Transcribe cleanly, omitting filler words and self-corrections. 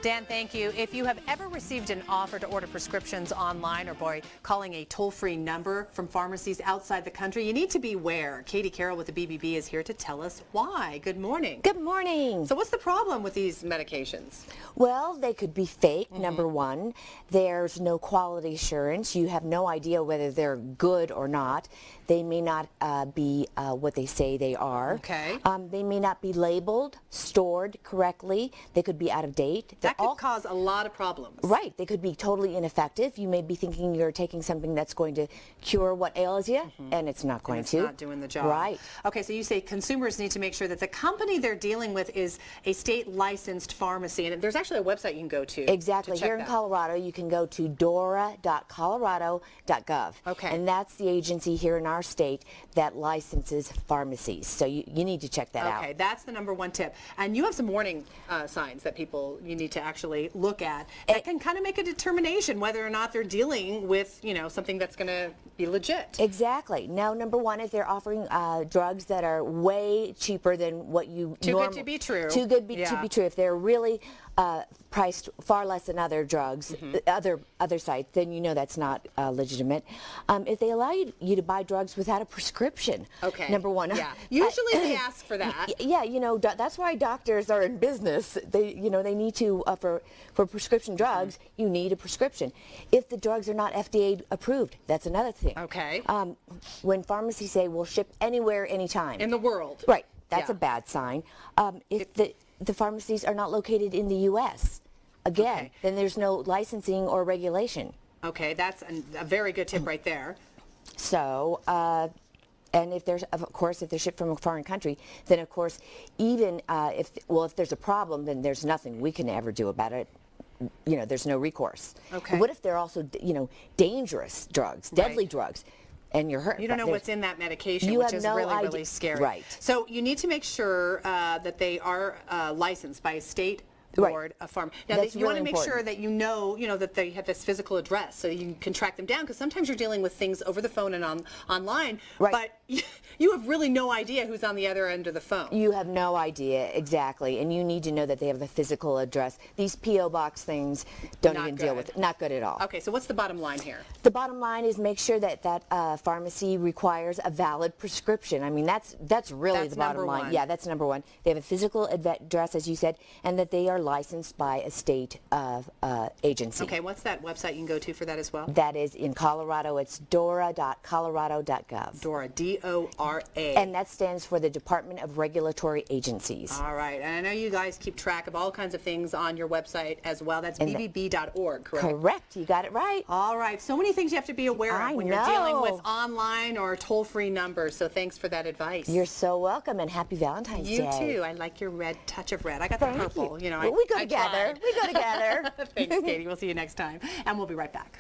Dan, thank you. If you have ever received an offer to order prescriptions online or by calling a toll-free number from pharmacies outside the country, you need to beware. Katie Carroll with the BBB is here to tell us why. Good morning. Good morning. So what's the problem with these medications? Well, they could be fake, number one. There's no quality assurance. You have no idea whether they're good or not. They may not be what they say they are. Okay. They may not be labeled, stored correctly. They could be out of date. That could cause a lot of problems. Right. They could be totally ineffective. You may be thinking you're taking something that's going to cure what ails you, and it's not going to. It's not doing the job. Right. Okay, so you say consumers need to make sure that the company they're dealing with is a state licensed pharmacy, and there's actually a website you can go to. Exactly. Here in Colorado, you can go to dora.colorado.gov. Okay. And that's the agency here in our state that licenses pharmacies. So you need to check that out. Okay, that's the number one tip. And you have some warning signs that you need to actually look at that can kind of make a determination whether or not they're dealing with, something that's going to be legit. Exactly. Now, number one, if they're offering drugs that are way cheaper than what you Too good to be true. Too good to be true. If they're really priced far less than other drugs, other sites, then you know that's not legitimate. If they allow you to buy drugs without a prescription, okay. Number one. Yeah. Usually they ask for that. Yeah, that's why doctors are in business. They need to, for prescription drugs, you need a prescription. If the drugs are not FDA approved, that's another thing. Okay. When pharmacies say we'll ship anywhere, anytime. In the world. Right. That's a bad sign. If the pharmacies are not located in the U.S., again, then there's no licensing or regulation. Okay, that's a very good tip right there. So, and if they're shipped from a foreign country, then of course, even if there's a problem, then there's nothing we can ever do about it. There's no recourse. Okay. But what if they're also, dangerous drugs, deadly drugs? And you're hurt. You don't know what's in that medication, which is really scary. Right. So you need to make sure that they are licensed by a state board of pharma. Now, you want to make sure that that they have this physical address so you can track them down, because sometimes you're dealing with things over the phone and online, but you have really no idea who's on the other end of the phone. You have no idea, exactly, and you need to know that they have the physical address. These P.O. box things don't even deal with it. Not good at all. Okay, so what's the bottom line here? The bottom line is make sure that pharmacy requires a valid prescription. I mean, that's really the bottom line. Yeah, that's number one. They have a physical address, as you said, and that they are licensed by a state agency. Okay, what's that website you can go to for that as well? That is in Colorado. It's dora.colorado.gov. Dora, D-O-R-A. And that stands for the Department of Regulatory Agencies. All right, and I know you guys keep track of all kinds of things on your website as well. That's bbb.org, correct? Correct, you got it right. All right, so many things you have to be aware of when you're dealing with online or toll-free numbers, so thanks for that advice. You're so welcome, and happy Valentine's Day. You too. I like your red touch of red. I got the purple. We go together. We go together. Thanks, Katie. We'll see you next time, and we'll be right back.